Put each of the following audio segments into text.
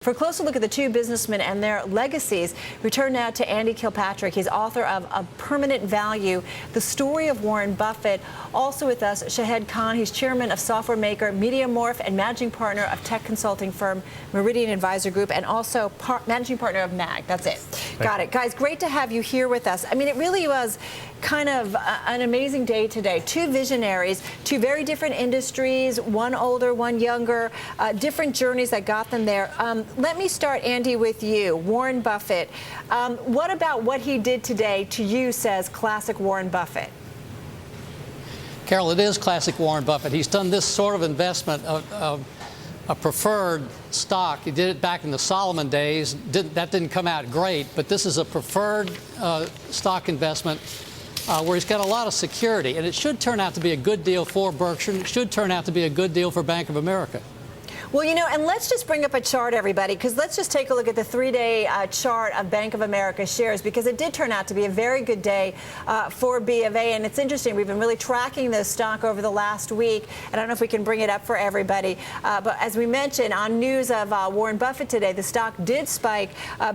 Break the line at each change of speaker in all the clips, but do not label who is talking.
For a closer look at the two businessmen and their legacies, we turn now to Andy Kilpatrick. He's author of A Permanent Value, The Story of Warren Buffett. Also with us, Shahid Khan. He's chairman of software maker MediaMorph and managing partner of tech consulting firm Meridian Advisor Group, and also managing partner of MAG. That's it. Got it. Guys, great to have you here with us. I mean, it really was kind of an amazing day today. Two visionaries, two very different industries, one older, one younger, different journeys that got them there. Let me start, Andy, with you. Warren Buffett. What about what he did today to you says classic Warren Buffett?
Carol, it is classic Warren Buffett. He's done this sort of investment of a preferred stock. He did it back in the Solomon days. That didn't come out great, but this is a preferred stock investment where he's got a lot of security, and it should turn out to be a good deal for Berkshire. It should turn out to be a good deal for Bank of America.
Well, you know, and let's just bring up a chart, everybody, because let's just take a look at the three-day chart of Bank of America shares, because it did turn out to be a very good day for BofA. And it's interesting, we've been really tracking this stock over the last week. And I don't know if we can bring it up for everybody. But as we mentioned, on news of Warren Buffett today, the stock did spike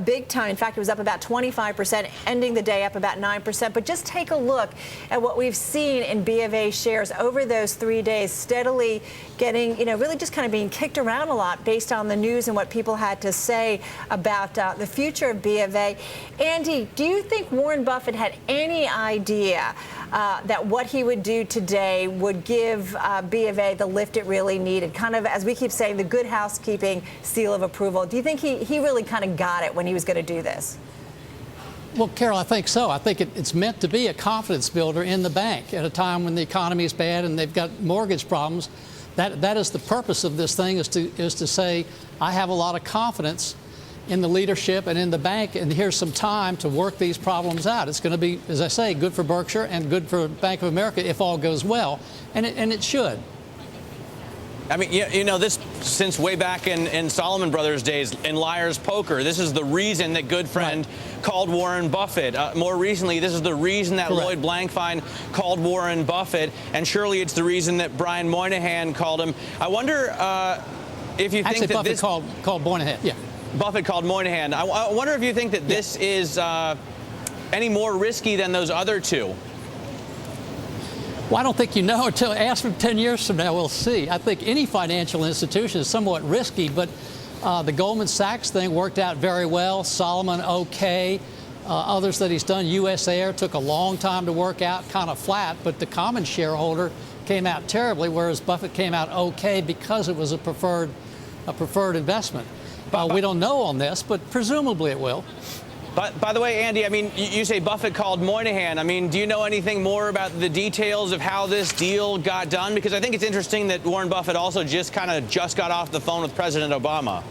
big time. In fact, it was up about 25%, ending the day up about 9%. But just take a look at what we've seen in BofA shares over those 3 days, steadily getting, you know, really just kind of being kicked around a lot based on the news and what people had to say about the future of BofA. Andy, do you think Warren Buffett had any idea that what he would do today would give BofA the lift it really needed? Kind of, as we keep saying, the good housekeeping seal of approval. Do you think he really kind of got it when he was going to do this?
Well, Carol, I think so. I think it's meant to be a confidence builder in the bank at a time when the economy is bad and they've got mortgage problems. That is the purpose of this thing, is to say, I have a lot of confidence in the leadership and in the bank, and here's some time to work these problems out. It's going to be, as I say, good for Berkshire and good for Bank of America if all goes well, and it should.
I mean, you know, this since way back in Solomon Brothers days, in Liar's Poker, this is the reason that good friend called Warren Buffett. More recently, this is the reason that Lloyd Blankfein called Warren Buffett, and surely it's the reason that Brian Moynihan called him. I wonder if you think that
Buffett
this
called Moynihan. Yeah,
Buffett called Moynihan. I wonder if you think that this is any more risky than those other two.
Well, I don't think you know until ask them 10 years from now. We'll see. I think any financial institution is somewhat risky, but the Goldman Sachs thing worked out very well. Solomon, okay. Others that he's done, US Air, took a long time to work out, kind of flat, but the common shareholder came out terribly, whereas Buffett came out okay because it was a preferred investment. We don't know on this, but presumably it will.
But by the way, Andy, I mean, you say Buffett called Moynihan. I mean, do you know anything more about the details of how this deal got done? Because I think it's interesting that Warren Buffett also just got off the phone with President Obama.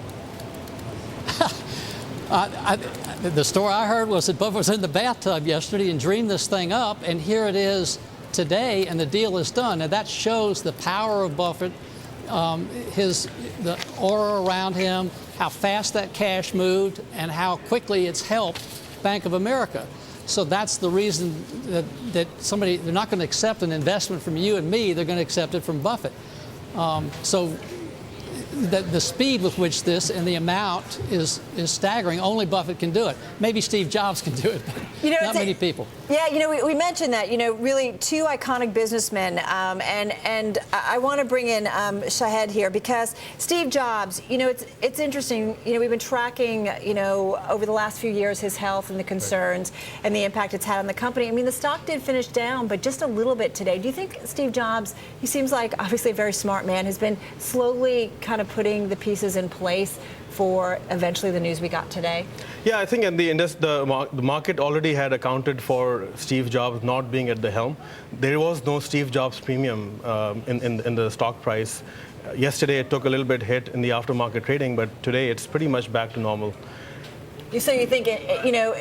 The story I heard was that Buffett was in the bathtub yesterday and dreamed this thing up, and here it is today, and the deal is done. Now that shows the power of Buffett, the aura around him, how fast that cash moved, and how quickly it's helped Bank of America. So that's the reason that they're not going to accept an investment from you and me, they're going to accept it from Buffett. So the speed with which this and the amount is staggering. Only Buffett can do it. Maybe Steve Jobs can do it, but not many people.
Yeah, you know, we mentioned that, you know, really two iconic businessmen, and I want to bring in Shahid here, because Steve Jobs, you know, it's interesting, you know, we've been tracking, you know, over the last few years his health and the concerns and the impact it's had on the company. I mean, the stock did finish down, but just a little bit today. Do you think Steve Jobs, he seems like obviously a very smart man, has been slowly kind of putting the pieces in place for eventually the news we got today?
Yeah, I think the market already had accounted for Steve Jobs not being at the helm. There was no Steve Jobs premium in the stock price. Yesterday, it took a little bit hit in the aftermarket trading, but today it's pretty much back to normal.
So you think, you know,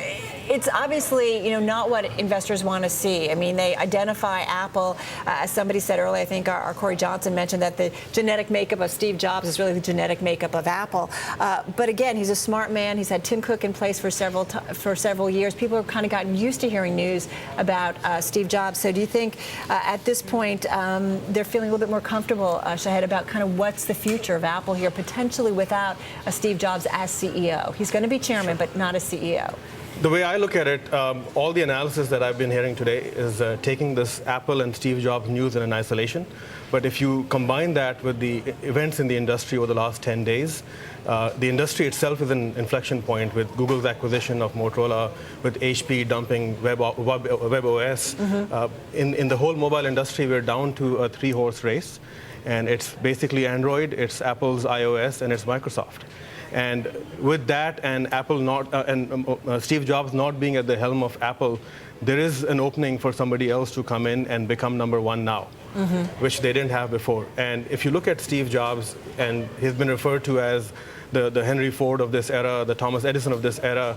it's obviously, not what investors want to see. I mean, they identify Apple, as somebody said earlier, I think our Corey Johnson mentioned that the genetic makeup of Steve Jobs is really the genetic makeup of Apple. But again, he's a smart man. He's had Tim Cook in place for several years. People have kind of gotten used to hearing news about Steve Jobs. So do you think at this point they're feeling a little bit more comfortable, Shahid, about kind of what's the future of Apple here, potentially without a Steve Jobs as CEO? He's going to be chairman, but not as CEO.
The way I look at it, all the analysis that I've been hearing today is taking this Apple and Steve Jobs news in isolation. But if you combine that with the events in the industry over the last 10 days, the industry itself is an inflection point with Google's acquisition of Motorola, with HP dumping Web OS. In the whole mobile industry, we're down to a three-horse race. And it's basically Android, it's Apple's iOS, and it's Microsoft. And with that, and Steve Jobs not being at the helm of Apple, there is an opening for somebody else to come in and become number one now, which they didn't have before. And if you look at Steve Jobs, and he's been referred to as the Henry Ford of this era, the Thomas Edison of this era,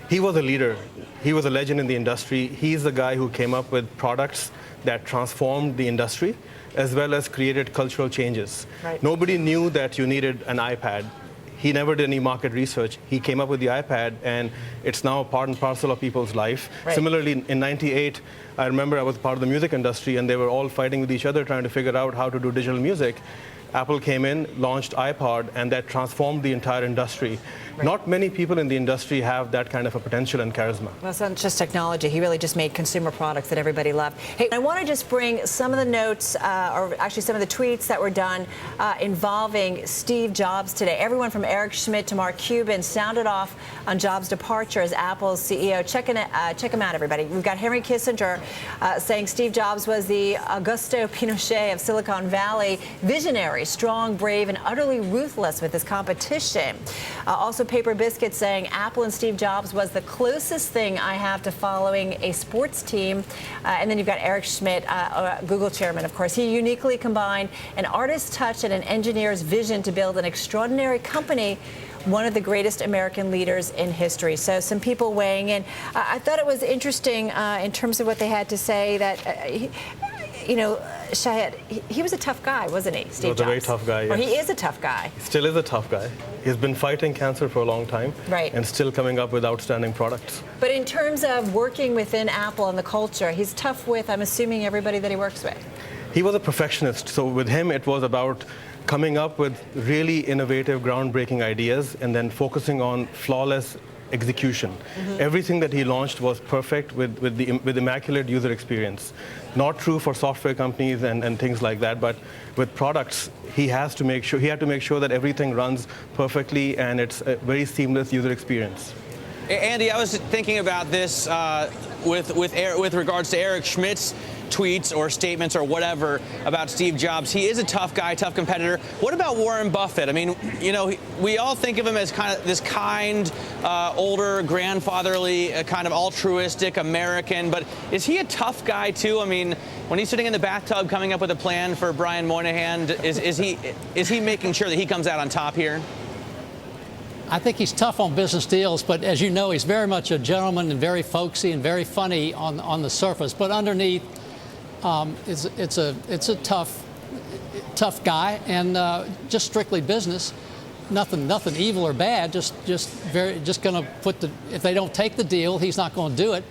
he was a leader. He was a legend in the industry. He's the guy who came up with products that transformed the industry, as well as created cultural changes.
Right.
Nobody knew that you needed an iPad. He never did any market research. He came up with the iPad, and it's now part and parcel of people's life.
Right.
Similarly, in '98, I remember I was part of the music industry, and they were all fighting with each other, trying to figure out how to do digital music. Apple came in, launched iPod, and that transformed the entire industry. Right. Not many people in the industry have that kind of a potential and charisma.
Well, it's not just technology. He really just made consumer products that everybody loved. Hey, I want to just bring some of the notes, or actually some of the tweets that were done involving Steve Jobs today. Everyone from Eric Schmidt to Mark Cuban sounded off on Jobs' departure as Apple's CEO. Check him out, everybody. We've got Henry Kissinger saying Steve Jobs was the Augusto Pinochet of Silicon Valley, visionary, strong, brave, and utterly ruthless with his competition. Also, Paper Biscuit saying Apple and Steve Jobs was the closest thing I have to following a sports team. And then you've got Eric Schmidt, Google chairman, of course. He uniquely combined an artist's touch and an engineer's vision to build an extraordinary company, one of the greatest American leaders in history. So some people weighing in. I thought it was interesting in terms of what they had to say that, Shahid, he was a tough guy, wasn't he, Steve Jobs?
He was a very tough guy, yes.
Or he is a tough guy.
He still is a tough guy. He's been fighting cancer for a long time,
right,
and still coming up with outstanding products.
But in terms of working within Apple and the culture, he's tough with, I'm assuming, everybody that he works with.
He was a perfectionist, so with him it was about coming up with really innovative, groundbreaking ideas and then focusing on flawless execution. Everything that he launched was perfect with immaculate user experience. Not true for software companies and things like that, but with products, he had to make sure that everything runs perfectly and it's a very seamless user experience.
Andy, I was thinking about this with regards to Eric Schmidt's tweets or statements or whatever about Steve Jobs. He is a tough guy, tough competitor. What about Warren Buffett? I mean, we all think of him as kind of this kind, older, grandfatherly, kind of altruistic American, but is he a tough guy too? I mean, when he's sitting in the bathtub coming up with a plan for Brian Moynihan, is he making sure that he comes out on top here?
I think he's tough on business deals, but as you know, he's very much a gentleman and very folksy and very funny on the surface. But underneath, it's a tough guy, and just strictly business. Nothing evil or bad. Just going to put if they don't take the deal, he's not going to do it.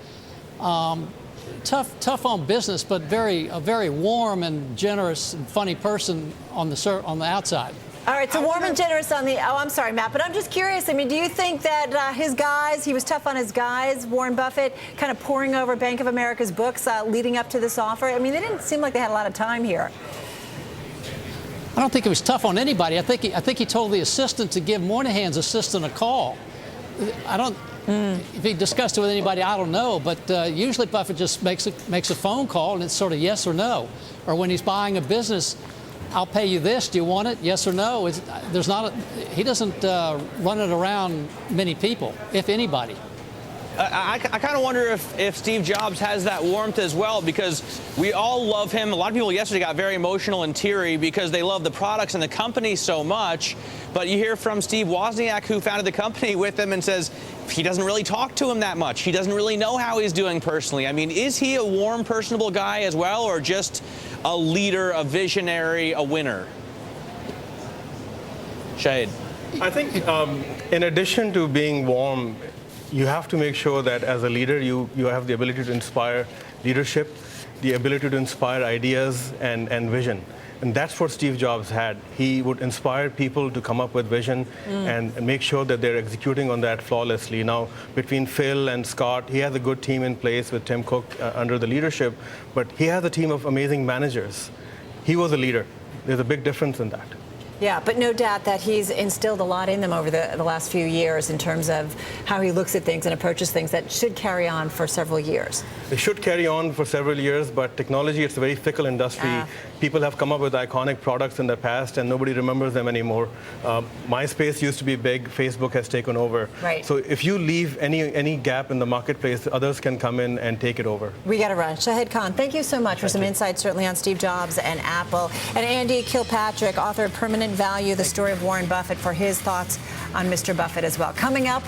Tough on business, but a very warm and generous and funny person on the outside.
All right, so warm and generous on the, I'm sorry, Matt, but I'm just curious. I mean, do you think that his guys, he was tough on his guys, Warren Buffett, kind of poring over Bank of America's books leading up to this offer? I mean, they didn't seem like they had a lot of time here.
I don't think he was tough on anybody. I think he told the assistant to give Moynihan's assistant a call. If he discussed it with anybody, I don't know, but usually Buffett just makes a phone call and it's sort of yes or no. Or when he's buying a business, I'll pay you this. Do you want it? Yes or no? He doesn't run it around many people, if anybody.
I kind of wonder if Steve Jobs has that warmth as well, because we all love him. A lot of people yesterday got very emotional and teary because they love the products and the company so much. But you hear from Steve Wozniak, who founded the company with him, and says he doesn't really talk to him that much. He doesn't really know how he's doing personally. I mean, is he a warm, personable guy as well, or just a leader, a visionary, a winner? Shahid.
I think in addition to being warm, you have to make sure that as a leader, you have the ability to inspire leadership, the ability to inspire ideas and vision. And that's what Steve Jobs had. He would inspire people to come up with vision and make sure that they're executing on that flawlessly. Now, between Phil and Scott, he has a good team in place with Tim Cook under the leadership, but he has a team of amazing managers. He was a leader. There's a big difference in that.
Yeah, but no doubt that he's instilled a lot in them over the last few years in terms of how he looks at things and approaches things that should carry on for several years.
It should carry on for several years, but technology, it's a very fickle industry. People have come up with iconic products in the past, and nobody remembers them anymore. MySpace used to be big. Facebook has taken over.
Right.
So if you leave any gap in the marketplace, others can come in and take it over.
We got to run. Shahid Khan, thank you so much for some insights, certainly on Steve Jobs and Apple. And Andy Kilpatrick, author of Permanent Value, The Story of Warren Buffett, for his thoughts on Mr. Buffett as well. Coming up.